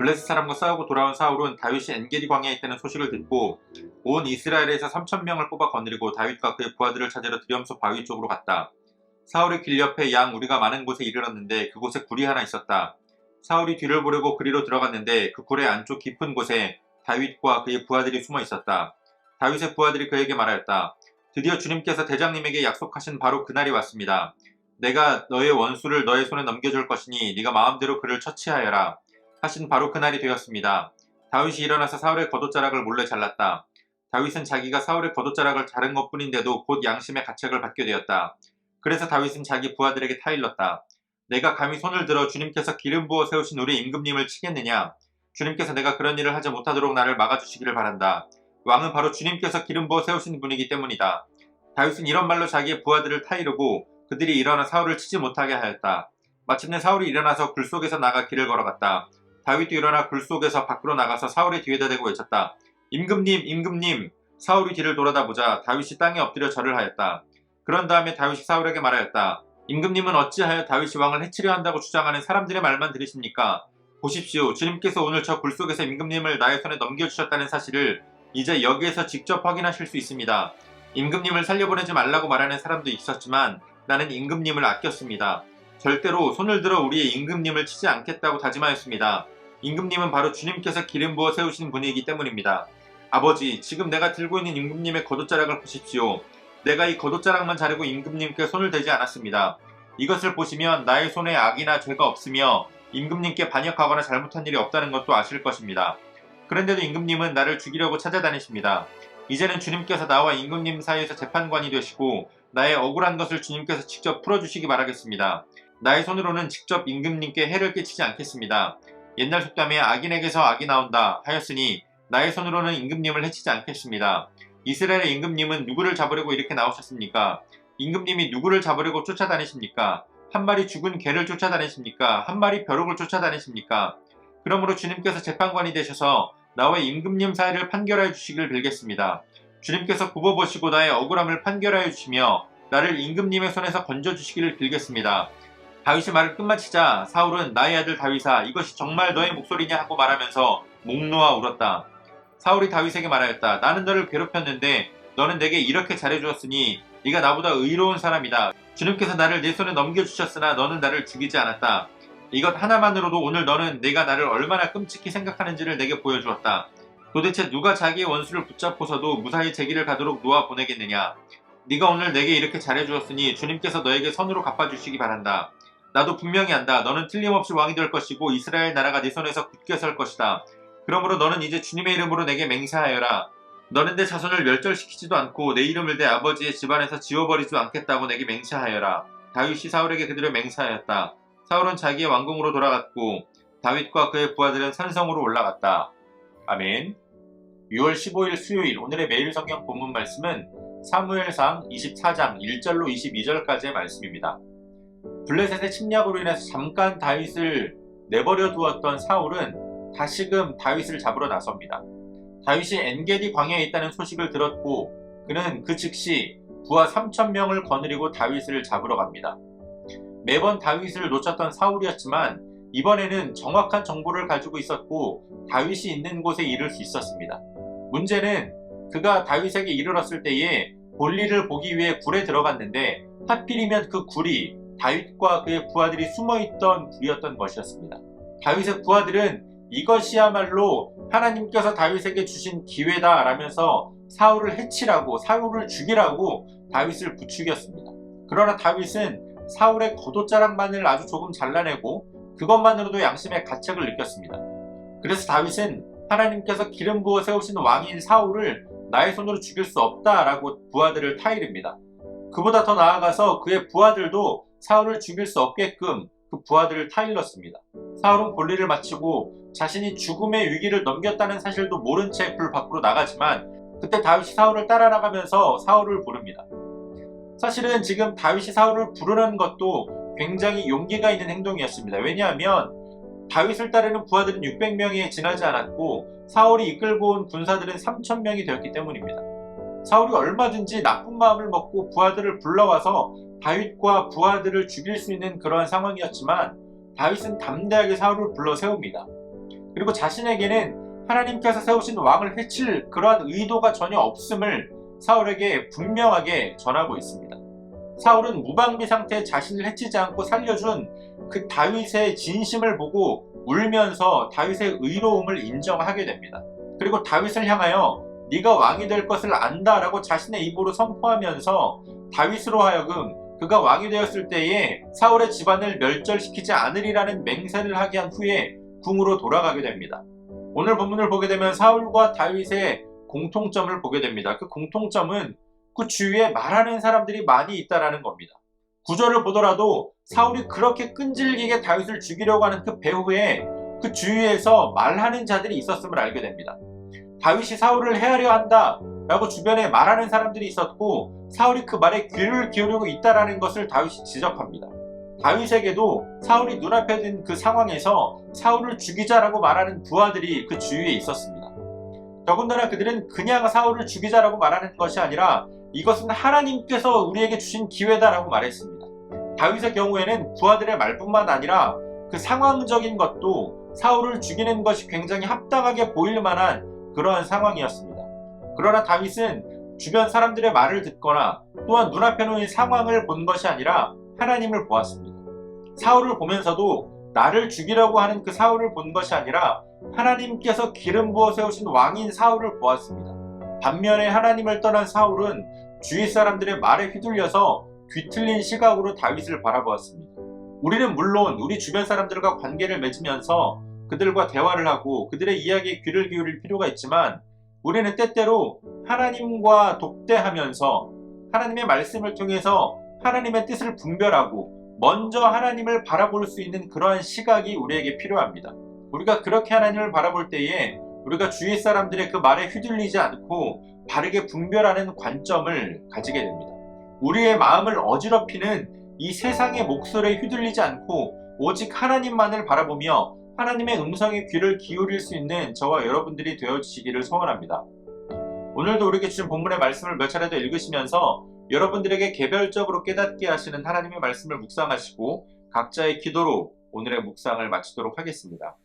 블레셋 사람과 싸우고 돌아온 사울은 다윗이 엔게디 광야에 있다는 소식을 듣고 온 이스라엘에서 3,000명을 뽑아 거느리고 다윗과 그의 부하들을 찾으러 드림소 바위 쪽으로 갔다. 사울의 길 옆에 양 우리가 많은 곳에 이르렀는데 그곳에 굴이 하나 있었다. 사울이 뒤를 보려고 그리로 들어갔는데 그 굴의 안쪽 깊은 곳에 다윗과 그의 부하들이 숨어 있었다. 다윗의 부하들이 그에게 말하였다. 드디어 주님께서 대장님에게 약속하신 바로 그날이 왔습니다. 내가 너의 원수를 너의 손에 넘겨줄 것이니 네가 마음대로 그를 처치하여라. 하신 바로 그날이 되었습니다. 다윗이 일어나서 사울의 겉옷자락을 몰래 잘랐다. 다윗은 자기가 사울의 겉옷자락을 자른 것뿐인데도 곧 양심의 가책을 받게 되었다. 그래서 다윗은 자기 부하들에게 타일렀다. 내가 감히 손을 들어 주님께서 기름 부어 세우신 우리 임금님을 치겠느냐? 주님께서 내가 그런 일을 하지 못하도록 나를 막아주시기를 바란다. 왕은 바로 주님께서 기름 부어 세우신 분이기 때문이다. 다윗은 이런 말로 자기의 부하들을 타이르고 그들이 일어나 사울을 치지 못하게 하였다. 마침내 사울이 일어나서 굴 속에서 나가 길을 걸어갔다. 다윗도 일어나 굴 속에서 밖으로 나가서 사울의 뒤에다 대고 외쳤다. 임금님, 임금님! 사울이 뒤를 돌아다보자 다윗이 땅에 엎드려 절을 하였다. 그런 다음에 다윗이 사울에게 말하였다. 임금님은 어찌하여 다윗이 왕을 해치려 한다고 주장하는 사람들의 말만 들으십니까? 보십시오. 주님께서 오늘 저 굴 속에서 임금님을 나의 손에 넘겨주셨다는 사실을 이제 여기에서 직접 확인하실 수 있습니다. 임금님을 살려보내지 말라고 말하는 사람도 있었지만 나는 임금님을 아꼈습니다. 절대로 손을 들어 우리의 임금님을 치지 않겠다고 다짐하였습니다. 임금님은 바로 주님께서 기름 부어 세우신 분이기 때문입니다. 아버지, 지금 내가 들고 있는 임금님의 겉옷자락을 보십시오. 내가 이 겉옷자락만 자르고 임금님께 손을 대지 않았습니다. 이것을 보시면 나의 손에 악이나 죄가 없으며 임금님께 반역하거나 잘못한 일이 없다는 것도 아실 것입니다. 그런데도 임금님은 나를 죽이려고 찾아다니십니다. 이제는 주님께서 나와 임금님 사이에서 재판관이 되시고 나의 억울한 것을 주님께서 직접 풀어주시기 바라겠습니다. 나의 손으로는 직접 임금님께 해를 끼치지 않겠습니다. 옛날 속담에 악인에게서 악이 나온다 하였으니 나의 손으로는 임금님을 해치지 않겠습니다. 이스라엘의 임금님은 누구를 잡으려고 이렇게 나오셨습니까? 임금님이 누구를 잡으려고 쫓아다니십니까? 한 마리 죽은 개를 쫓아다니십니까? 한 마리 벼룩을 쫓아다니십니까? 그러므로 주님께서 재판관이 되셔서 나와 임금님 사이를 판결하여 주시길 빌겠습니다. 주님께서 굽어보시고 나의 억울함을 판결하여 주시며 나를 임금님의 손에서 건져주시기를 빌겠습니다. 다윗이 말을 끝마치자 사울은 나의 아들 다윗아 이것이 정말 너의 목소리냐 하고 말하면서 목 놓아 울었다. 사울이 다윗에게 말하였다. 나는 너를 괴롭혔는데 너는 내게 이렇게 잘해주었으니 네가 나보다 의로운 사람이다. 주님께서 나를 내 손에 넘겨주셨으나 너는 나를 죽이지 않았다. 이것 하나만으로도 오늘 너는 내가 나를 얼마나 끔찍히 생각하는지를 내게 보여주었다. 도대체 누가 자기의 원수를 붙잡고서도 무사히 제 길을 가도록 놓아 보내겠느냐. 네가 오늘 내게 이렇게 잘해주었으니 주님께서 너에게 선으로 갚아주시기 바란다. 나도 분명히 안다. 너는 틀림없이 왕이 될 것이고 이스라엘 나라가 네 손에서 굳게 설 것이다. 그러므로 너는 이제 주님의 이름으로 내게 맹세하여라. 너는 내 자손을 멸절시키지도 않고 내 이름을 내 아버지의 집안에서 지워버리지도 않겠다고 내게 맹세하여라. 다윗이 사울에게 그들을 맹세하였다. 사울은 자기의 왕궁으로 돌아갔고 다윗과 그의 부하들은 산성으로 올라갔다. 아멘. 6월 15일 수요일 오늘의 매일 성경 본문 말씀은 사무엘상 24장 1절로 22절까지의 말씀입니다. 블레셋의 침략으로 인해서 잠깐 다윗을 내버려 두었던 사울은 다시금 다윗을 잡으러 나섭니다. 다윗이 엔게디 광야에 있다는 소식을 들었고 그는 그 즉시 부하 3,000명을 거느리고 다윗을 잡으러 갑니다. 매번 다윗을 놓쳤던 사울이었지만 이번에는 정확한 정보를 가지고 있었고 다윗이 있는 곳에 이를 수 있었습니다. 문제는 그가 다윗에게 이르렀을 때에 볼일을 보기 위해 굴에 들어갔는데 하필이면 그 굴이 다윗과 그의 부하들이 숨어있던 굴이었던 것이었습니다. 다윗의 부하들은 이것이야말로 하나님께서 다윗에게 주신 기회다 라면서 사울을 해치라고 사울을 죽이라고 다윗을 부추겼습니다. 그러나 다윗은 사울의 겉옷자락만을 아주 조금 잘라내고 그것만으로도 양심의 가책을 느꼈습니다. 그래서 다윗은 하나님께서 기름 부어 세우신 왕인 사울을 나의 손으로 죽일 수 없다라고 부하들을 타이릅니다. 그보다 더 나아가서 그의 부하들도 사울을 죽일 수 없게끔 그 부하들을 타일렀습니다. 사울은 볼일을 마치고 자신이 죽음의 위기를 넘겼다는 사실도 모른 채 굴 밖으로 나가지만 그때 다윗이 사울을 따라 나가면서 사울을 부릅니다. 사실은 지금 다윗이 사울을 부르는 것도 굉장히 용기가 있는 행동이었습니다. 왜냐하면 다윗을 따르는 부하들은 600명에 지나지 않았고 사울이 이끌고 온 군사들은 3,000명이 되었기 때문입니다. 사울이 얼마든지 나쁜 마음을 먹고 부하들을 불러와서 다윗과 부하들을 죽일 수 있는 그러한 상황이었지만 다윗은 담대하게 사울을 불러 세웁니다. 그리고 자신에게는 하나님께서 세우신 왕을 해칠 그러한 의도가 전혀 없음을 사울에게 분명하게 전하고 있습니다. 사울은 무방비 상태에 자신을 해치지 않고 살려준 그 다윗의 진심을 보고 울면서 다윗의 의로움을 인정하게 됩니다. 그리고 다윗을 향하여 네가 왕이 될 것을 안다라고 자신의 입으로 선포하면서 다윗으로 하여금 그가 왕이 되었을 때에 사울의 집안을 멸절시키지 않으리라는 맹세를 하게 한 후에 궁으로 돌아가게 됩니다. 오늘 본문을 보게 되면 사울과 다윗의 공통점을 보게 됩니다. 그 공통점은 그 주위에 말하는 사람들이 많이 있다라는 겁니다. 구절을 보더라도 사울이 그렇게 끈질기게 다윗을 죽이려고 하는 그 배후에 그 주위에서 말하는 자들이 있었음을 알게 됩니다. 다윗이 사울을 해하려 한다 라고 주변에 말하는 사람들이 있었고 사울이 그 말에 귀를 기울이고 있다라는 것을 다윗이 지적합니다. 다윗에게도 사울이 눈앞에 든 그 상황에서 사울을 죽이자라고 말하는 부하들이 그 주위에 있었습니다. 더군다나 그들은 그냥 사울을 죽이자라고 말하는 것이 아니라 이것은 하나님께서 우리에게 주신 기회다라고 말했습니다. 다윗의 경우에는 부하들의 말뿐만 아니라 그 상황적인 것도 사울을 죽이는 것이 굉장히 합당하게 보일 만한 그러한 상황이었습니다. 그러나 다윗은 주변 사람들의 말을 듣거나 또한 눈앞에 놓인 상황을 본 것이 아니라 하나님을 보았습니다. 사울을 보면서도 나를 죽이려고 하는 그 사울을 본 것이 아니라 하나님께서 기름 부어 세우신 왕인 사울을 보았습니다. 반면에 하나님을 떠난 사울은 주위 사람들의 말에 휘둘려서 뒤틀린 시각으로 다윗을 바라보았습니다. 우리는 물론 우리 주변 사람들과 관계를 맺으면서 그들과 대화를 하고 그들의 이야기에 귀를 기울일 필요가 있지만 우리는 때때로 하나님과 독대하면서 하나님의 말씀을 통해서 하나님의 뜻을 분별하고 먼저 하나님을 바라볼 수 있는 그러한 시각이 우리에게 필요합니다. 우리가 그렇게 하나님을 바라볼 때에 우리가 주위 사람들의 그 말에 휘둘리지 않고 바르게 분별하는 관점을 가지게 됩니다. 우리의 마음을 어지럽히는 이 세상의 목소리에 휘둘리지 않고 오직 하나님만을 바라보며 하나님의 음성에 귀를 기울일 수 있는 저와 여러분들이 되어주시기를 소원합니다. 오늘도 우리에게 주신 본문의 말씀을 몇 차례 더 읽으시면서 여러분들에게 개별적으로 깨닫게 하시는 하나님의 말씀을 묵상하시고 각자의 기도로 오늘의 묵상을 마치도록 하겠습니다.